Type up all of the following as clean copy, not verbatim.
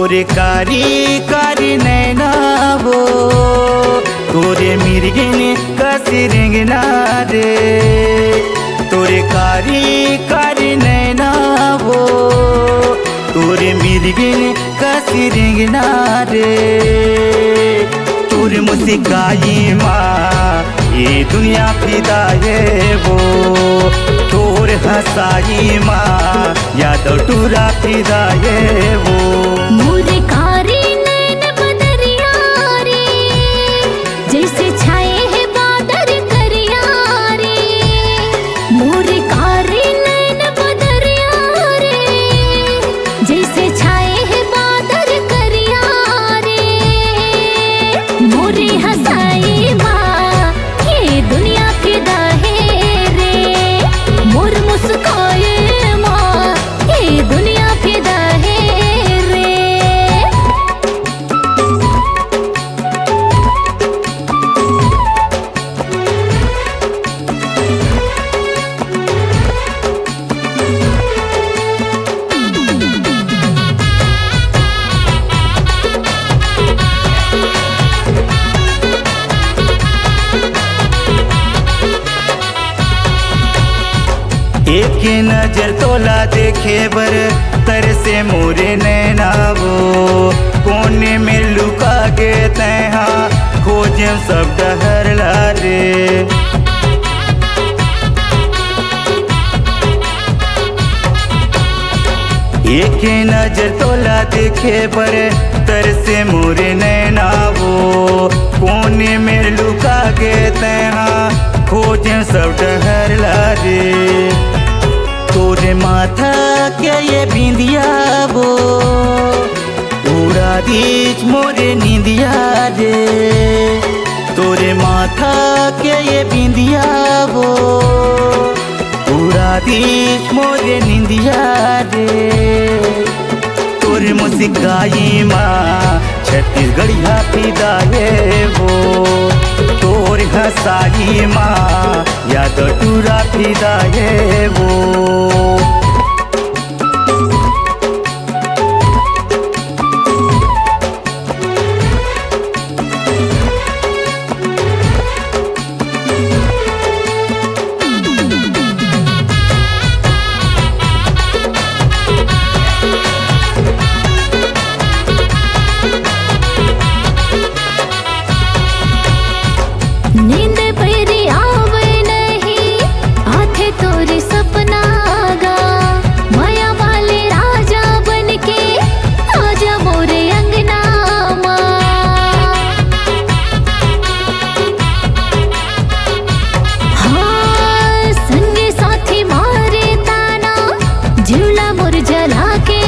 तोरे कारी कारी नैना वो तोरे मिर्गिन कसी रिंगना रे। तोरे कारी कारी नैना वो तोरे मिर्गिन कसी रिंगना रे। तोरे मुस्काई माँ ये दुनिया फिदा है वो। तोर हंसाई माँ याद टूरा फिदा है वो। मोरे कारी नैन बदरिया रे जैसे छाए है बादल करिया रे। मोरे कारी नैन बदरिया रे जैसे छाए है बादल करिया रे। मोरे हंसाई माँ ये दुनिया फिदा है रे। मोर मुस्काए माँ ये दुनिया फिदा है रे। एक नजर तोला देखे बर तरसे मोरे नैना वो। कोने में लुका गे तैहा खोजे सब डहर ला रे। एक नजर तोला देखे बर तरसे मोरे नैना वो। कोने में लुका गे तैहा खोजे सब डहर ला रे। तोरे माथा क्या ये बिंदिया वो उड़ा दीज मोरे नींदिया रे। तोरे माथा क्या ये बिंदिया वो उड़ा दीज मोरे नींदिया रे। तोरे मुस्काई माँ छत्तीसगढ़िया फिदा है वो। तोर हंसाई माँ याद टूरा फिदा है वो। नींद पैरी आवे नहीं आथे तोरे सपना गा। माया वाले राजा बनके आजा मोरे अंगना हाँ संगे साथी मारे ताना झूला मोर जला के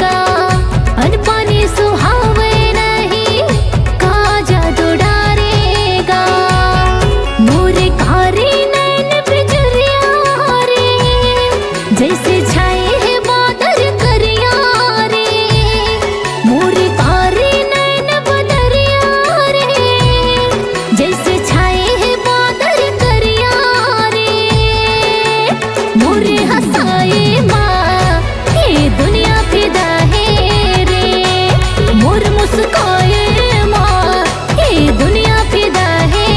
गा। अन पानी सुहावे नहीं का जादू डारेगा। मोरे कारी नैन बिजरिया रे जैसे छाए है बादल करिया रे। मोरे कारी नैन बदरिया रे जैसे छाए है बादल करिया रे। मोरे हंसाए माँ ये दुनिया फिदा है रे। मोर मुस्काए माँ ये दुनिया फिदा है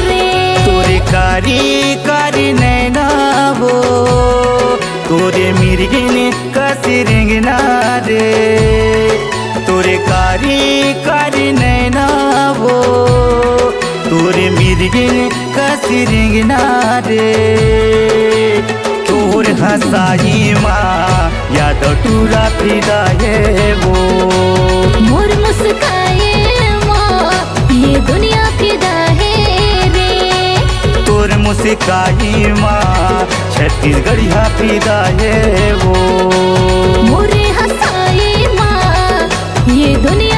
रे। तोरे कारी कारी नैना वो तोरे मिर्गिन कसी रिंगना रे। तोरे कारी कारी नैना वो तोरे मिर्गिन कसी रिंगना रे। तोर हंसाई माँ याद टूरा फिदा है वो। मोर मुस्काए माँ ये दुनिया फिदा है रे। तोर मुस्काई माँ छत्तीसगढ़िया फिदा है वो। मोरे हंसाए माँ ये दुनिया